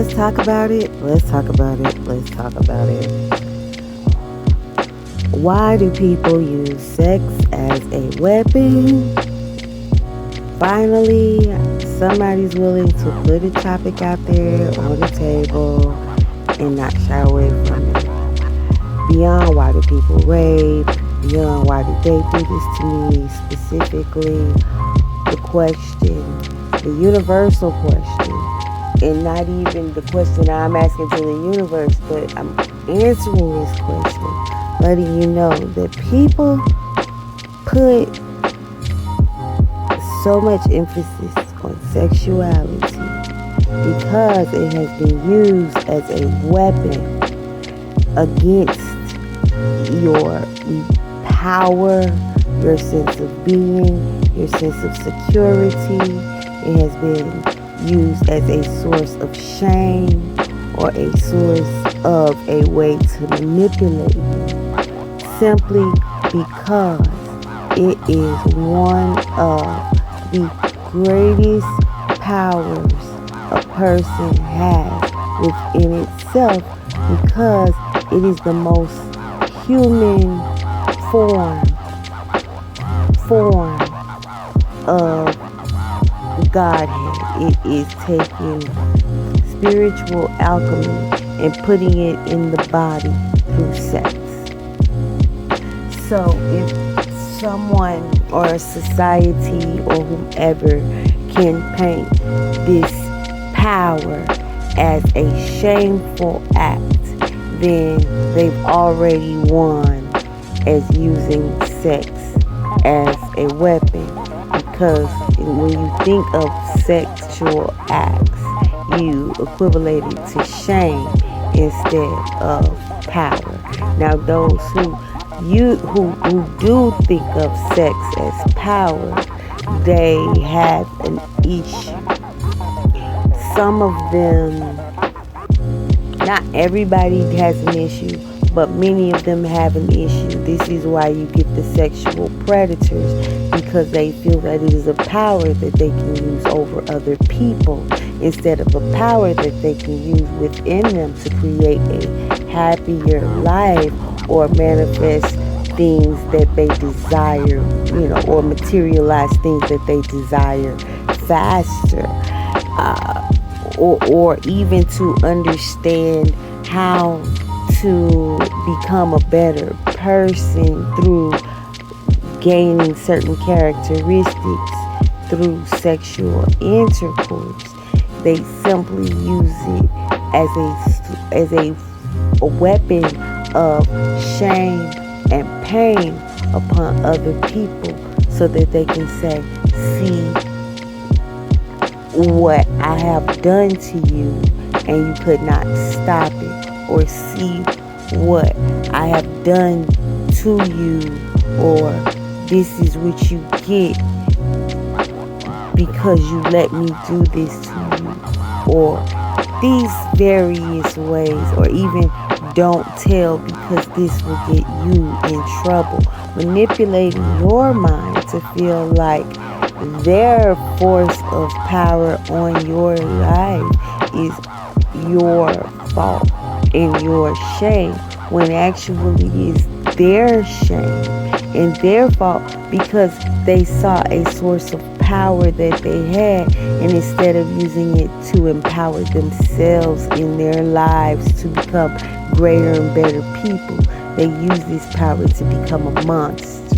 let's talk about it. Let's talk about it. Let's talk about it. Why do people use sex as a weapon? Finally, somebody's willing to put a topic out there on the table and not shy away from it. Beyond why do people rape, beyond why did they do this to me specifically, the question, the universal question, and not even the question I'm asking to the universe, but I'm answering this question, letting you know that people put so much emphasis on sexuality because it has been used as a weapon against your power, your sense of being, your sense of security. It has been used as a source of shame or a source of a way to manipulate you, simply because it is one of the greatest powers a person has within itself, because it is the most human form of Godhead. It is taking spiritual alchemy and putting it in the body through sex. So if someone or a society or whomever can paint this power as a shameful act, then they've already won as using sex as a weapon. Because when you think of sexual acts, you equivalent it to shame instead of power. Now, those who do think of sex as power, they have an issue. Some of them, not everybody has an issue, but many of them have an issue. This is why you get the sexual predators, because they feel that it is a power that they can use over other people instead of a power that they can use within them to create a happier life or manifest things that they desire, or materialize things that they desire faster, or even to understand how to become a better person through gaining certain characteristics through sexual intercourse. They simply use it as a weapon of shame and pain upon other people, so that they can say, see what I have done to you and you could not stop it, or see what I have done to you, or this is what you get because you let me do this to you, or these various ways, or even don't tell because this will get you in trouble. Manipulating your mind to feel like their force of power on your life is your fault and your shame, when actually it is their shame and their fault, because they saw a source of power that they had, and instead of using it to empower themselves in their lives to become greater and better people, they use this power to become a monster.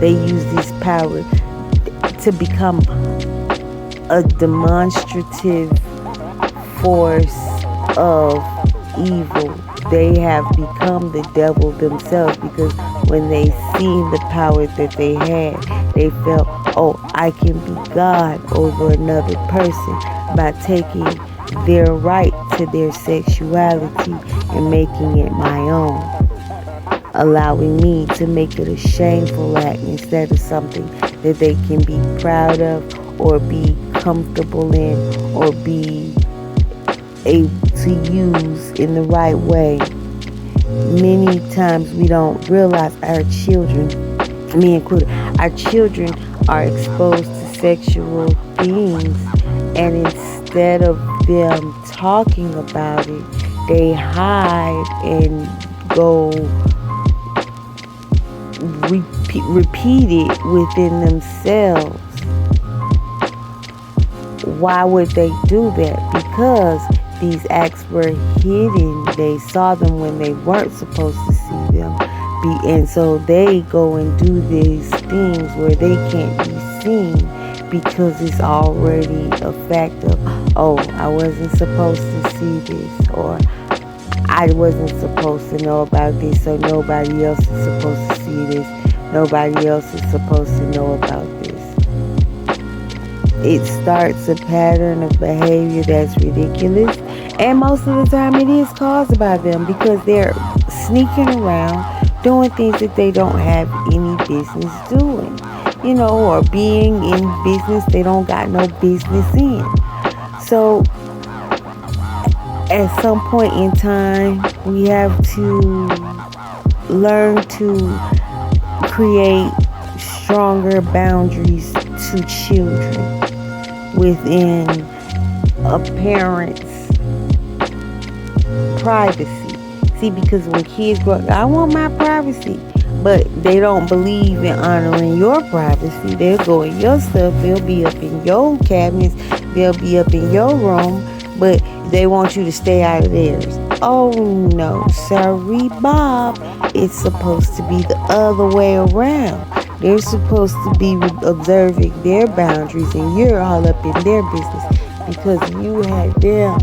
They use this power to become a demonstrative force of evil. They have become the devil themselves, because when they seen the power that they had, they felt, oh, I can be God over another person by taking their right to their sexuality and making it my own, allowing me to make it a shameful act instead of something that they can be proud of, or be comfortable in, or be able to use in the right way. Many times we don't realize our children, me included, our children are exposed to sexual things, and instead of them talking about it, they hide and go repeat it within themselves. Why would they do that? Because these acts were hidden. They saw them when they weren't supposed to see them. And so they go and do these things where they can't be seen because it's already a fact of, oh, I wasn't supposed to see this, or I wasn't supposed to know about this, so nobody else is supposed to see this. Nobody else is supposed to know about this. It starts a pattern of behavior that's ridiculous, and most of the time it is caused by them because they're sneaking around doing things that they don't have any business doing, or being in business they don't got no business in. So at some point in time, we have to learn to create stronger boundaries to children within a parent's privacy. See, because when kids grow up, I want my privacy, but they don't believe in honoring your privacy. They'll go in your stuff, they'll be up in your cabinets, they'll be up in your room, but they want you to stay out of theirs. Oh no, sorry Bob, it's supposed to be the other way around. They're supposed to be observing their boundaries and you're all up in their business because you had them.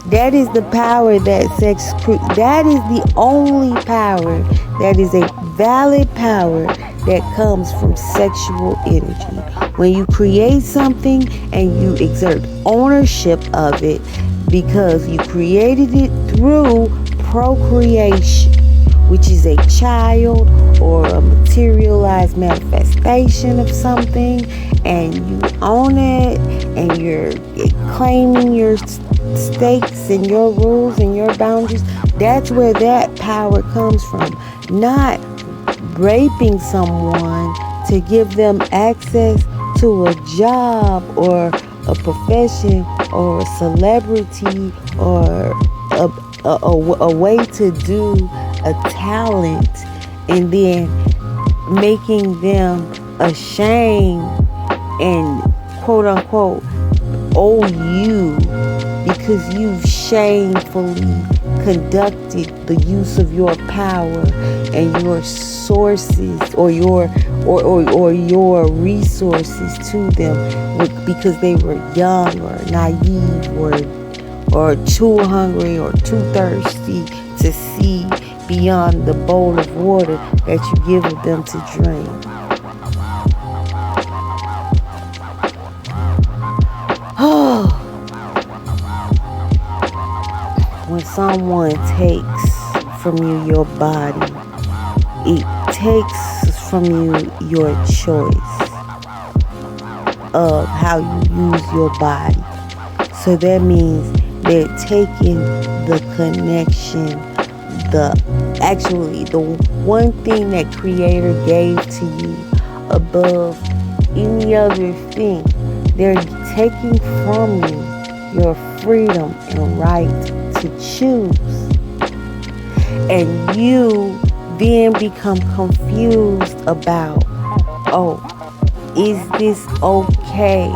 That is the power that that is the only power that is a valid power that comes from sexual energy. When you create something and you exert ownership of it because you created it through procreation, which is a child or a materialized manifestation of something, and you own it and you're claiming your stakes and your rules and your boundaries, that's where that power comes from. Not raping someone to give them access to a job or a profession or a celebrity or a way to do a talent and then making them ashamed and quote unquote owe you because you've shamefully conducted the use of your power and your sources or your resources to them because they were young or naive or too hungry or too thirsty to see beyond the bowl of water that you give them to drink. When someone takes from you your body, it takes from you your choice of how you use your body. So that means they're taking the connection, the one thing that Creator gave to you above any other thing. They're taking from you your freedom and right to choose. And you then become confused about, oh, is this okay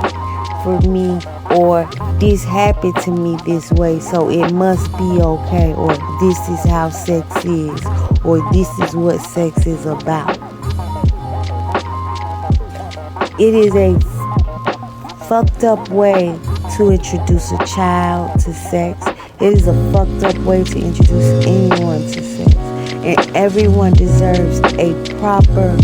for me? Or this happened to me this way, so it must be okay. Or this is how sex is. Or this is what sex is about. It is a fucked up way to introduce a child to sex. It is a fucked up way to introduce anyone to sex. And everyone deserves a proper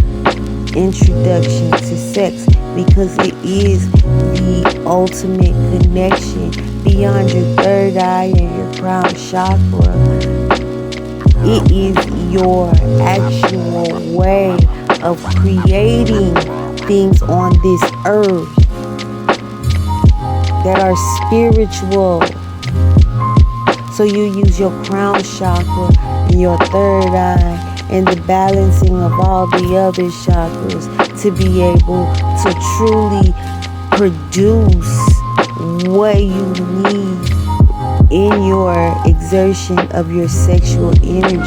introduction to sex because it is the ultimate connection beyond your third eye and your crown chakra. It is your actual way of creating things on this earth that are spiritual. So you use your crown chakra and your third eye and the balancing of all the other chakras to be able to truly produce what you need in your exertion of your sexual energy.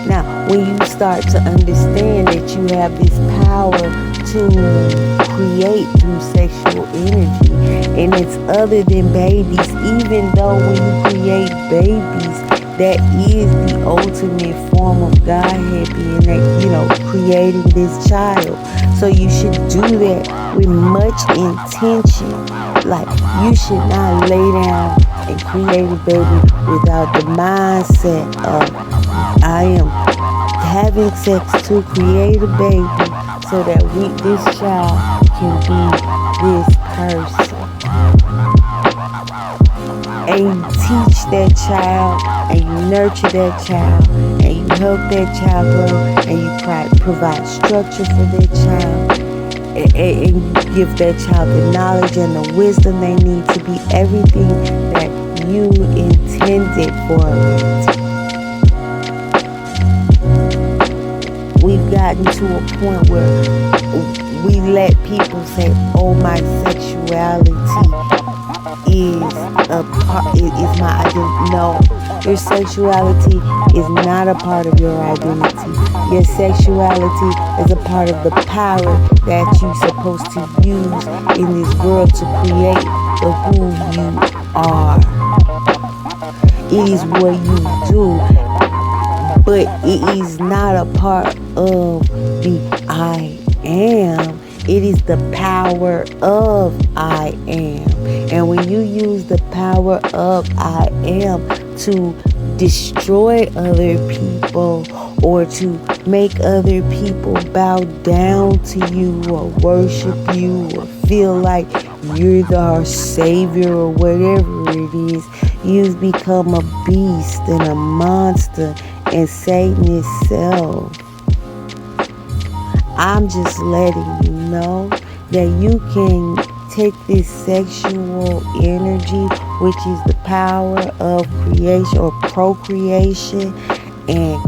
Now, when you start to understand that you have this power to create through sexual energy, and it's other than babies, even though when you create babies, that is the ultimate form of Godhead being that, creating this child. So you should do that with much intention. Like, you should not lay down and create a baby without the mindset of, I am having sex to create a baby so that this child can be this person. And you teach that child, and you nurture that child, and you help that child grow, and you provide structure for that child, and you give that child the knowledge and the wisdom they need to be everything that you intended for it. We've gotten to a point where we let people say, oh, my sexuality is my identity. No, your sexuality is not a part of your identity. Your sexuality is a part of the power that you're supposed to use in this world to create the who you are. It is what you do, but it is not a part of the I am. It is the power of I am. And when you use the power of I am to destroy other people or to make other people bow down to you or worship you or feel like you're their savior or whatever it is, you've become a beast and a monster and Satan itself. I'm just letting you know that you can take this sexual energy, which is the power of creation or procreation, and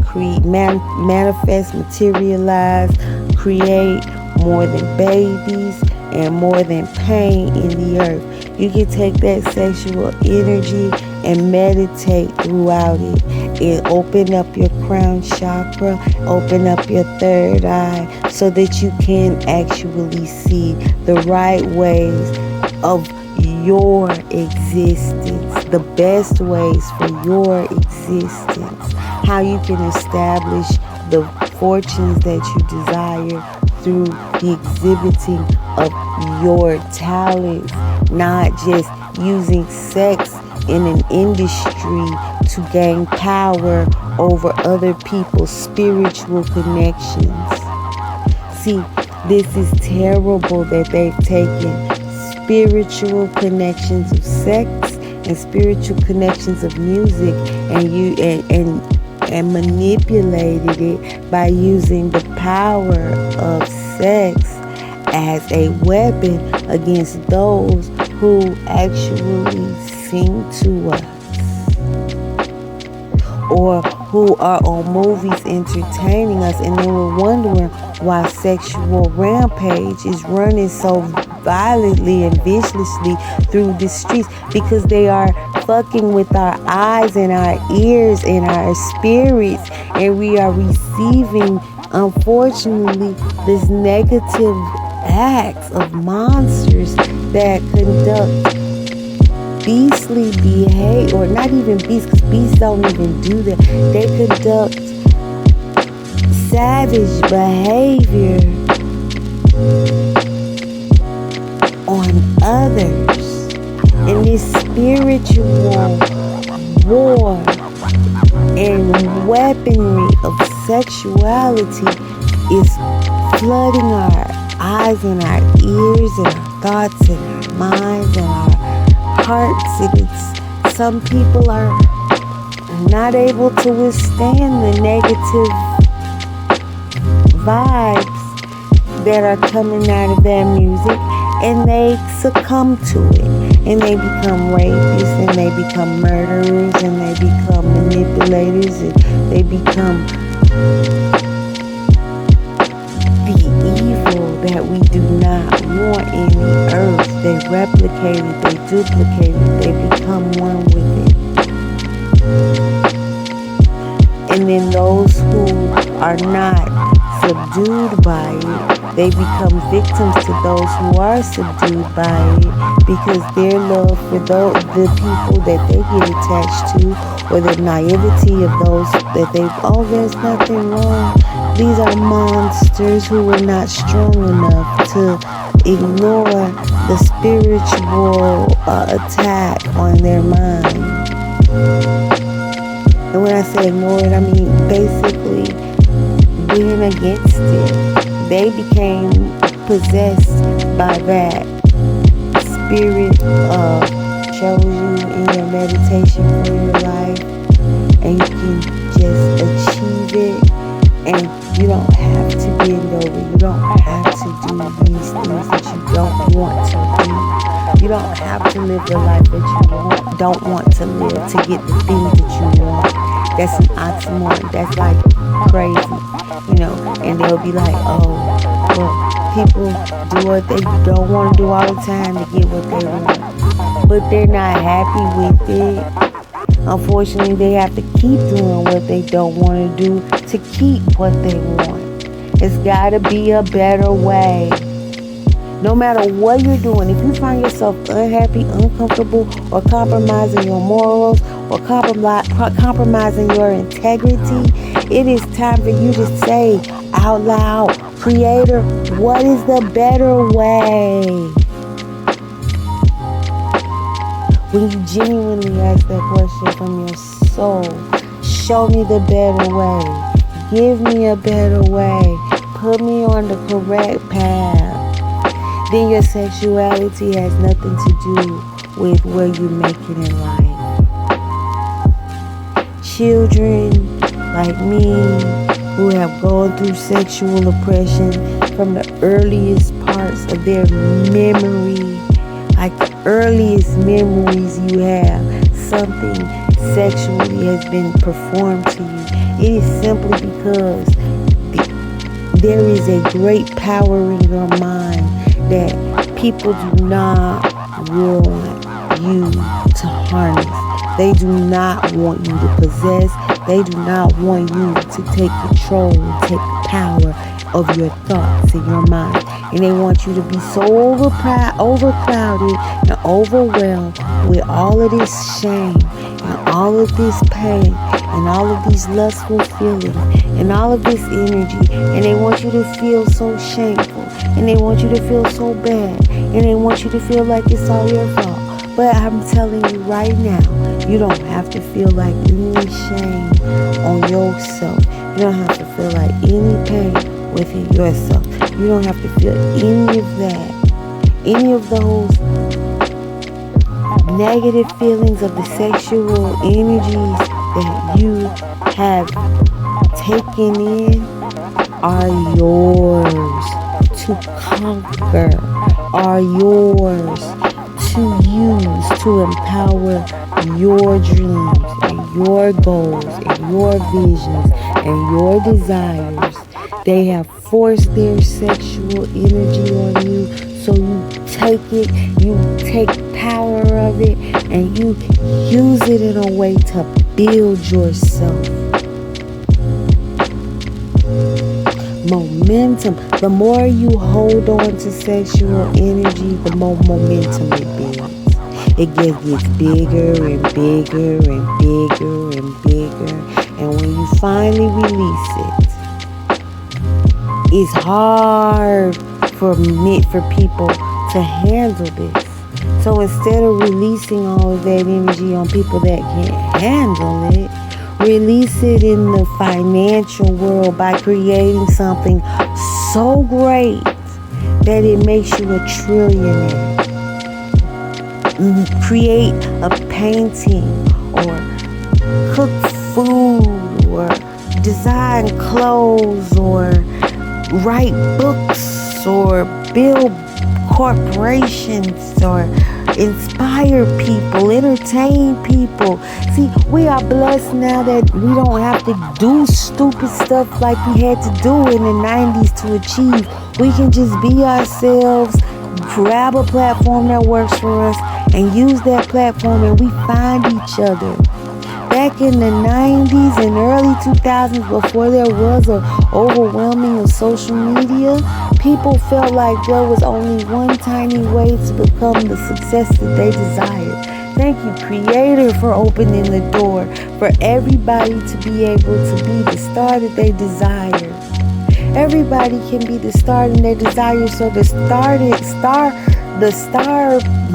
manifest, materialize, create more than babies and more than pain in the earth. You can take that sexual energy and meditate throughout it. And open up your crown chakra, open up your third eye so that you can actually see the right ways of your existence, the best ways for your existence, how you can establish the fortunes that you desire through the exhibiting of your talents, not just using sex in an industry to gain power over other people's spiritual connections. See, this is terrible that they've taken spiritual connections of sex and spiritual connections of music and manipulated it by using the power of sex as a weapon against those who actually sing to us or who are on movies entertaining us, and then we're wondering why sexual rampage is running so violently and viciously through the streets, because they are fucking with our eyes and our ears and our spirits, and we are receiving, unfortunately, this negative acts of monsters that conduct beastly behavior, or not even beasts, because beasts don't even do that. They conduct savage behavior on others. And this spiritual war and weaponry of sexuality is flooding our eyes and our ears and our thoughts and our minds and our hearts. And it's, some people are not able to withstand the negative vibes that are coming out of their music, and they succumb to it, and they become rapists, and they become murderers, and they become manipulators, and they become the evil that we do not want in the earth. they replicate it, they duplicate it, they become one with it. And then those who are not subdued by it, they become victims to those who are subdued by it, because their love for the people that they get attached to, or the naivety of those that there's nothing wrong. These are monsters who are not strong enough to ignore the spiritual attack on their mind. And when I say ignore it, I mean basically being against it. They became possessed by that spirit shows you in your meditation for your life, and you can just achieve it, and you don't have to bend over. You don't have to do these things that you don't want to do. You don't have to live the life that you don't want to live to get the things that you want. That's an oxymoron. That's like crazy, and they'll be like, oh, well, people do what they don't want to do all the time to get what they want, but they're not happy with it. Unfortunately, they have to keep doing what they don't want to do to keep what they want. It's got to be a better way. No matter what you're doing, if you find yourself unhappy, uncomfortable, or compromising your morals, or compromising your integrity, it is time for you to say out loud, Creator, what is the better way? When you genuinely ask that question from your soul, show me the better way. Give me a better way. Put me on the correct path. Then your sexuality has nothing to do with where you make it in life. Children like me who have gone through sexual oppression from the earliest parts of their memory, like the earliest memories you have, something sexually has been performed to you. It is simply because there is a great power in your mind that people do not want you to harness. They do not want you to possess. They do not want you to take control and take power of your thoughts in your mind. And they want you to be so overcrowded and overwhelmed with all of this shame and all of this pain and all of these lustful feelings and all of this energy. And they want you to feel so shameful. And they want you to feel so bad. And they want you to feel like it's all your fault. But I'm telling you right now, you don't have to feel like any shame on yourself. You don't have to feel like any pain within yourself. You don't have to feel any of that. Any of those negative feelings of the sexual energies that you have taken in are yours to conquer, are yours to use to empower your dreams and your goals and your visions and your desires. They have forced their sexual energy on you, so you take it, you take power of it, and you use it in a way to build yourself. Momentum. The more you hold on to sexual energy, the more momentum it builds. It gets bigger and bigger and bigger and bigger. And when you finally release it, it's hard for people to handle this. So instead of releasing all of that energy on people that can't handle it, release it in the financial world by creating something so great that it makes you a trillionaire. Create a painting or cook food or design clothes or write books or build corporations or inspire people, entertain people. See, we are blessed now that we don't have to do stupid stuff like we had to do in the 90s to achieve. We can just be ourselves, grab a platform that works for us and use that platform, and we find each other. Back in the 90s and early 2000s, before there was an overwhelming of social media, people felt like there was only one tiny way to become the success that they desired. Thank you, Creator, for opening the door for everybody to be able to be the star that they desire. Everybody can be the star in their desire, so the star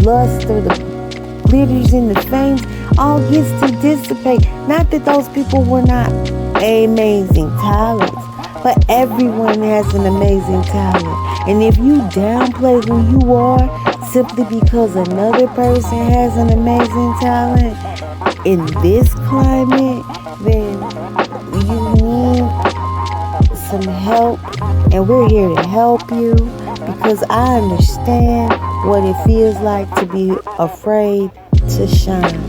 lust or the glitters and the fames all gets to dissipate. Not that those people were not amazing talents, but everyone has an amazing talent. And if you downplay who you are simply because another person has an amazing talent in this climate, then you need some help, and we're here to help you, because I understand what it feels like to be afraid to shine.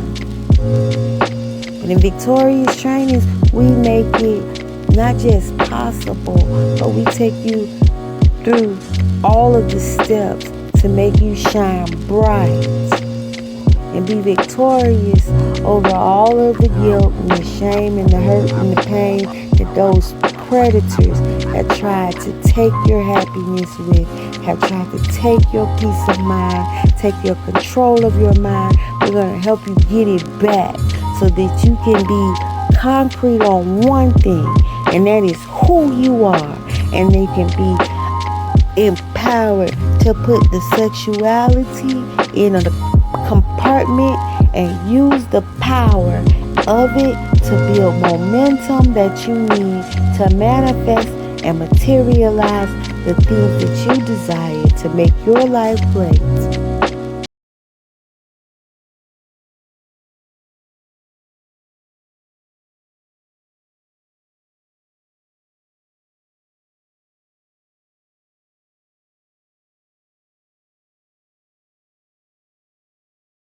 And in Victorious Trainings, we make it not just possible, but we take you through all of the steps to make you shine bright and be victorious over all of the guilt and the shame and the hurt and the pain that those predators have tried to take your happiness with, have tried to take your peace of mind, take your control of your mind. We're going to help you get it back so that you can be concrete on one thing, and that is who you are. And they can be empowered to put the sexuality in a compartment and use the power of it to build momentum that you need to manifest and materialize the things that you desire to make your life great.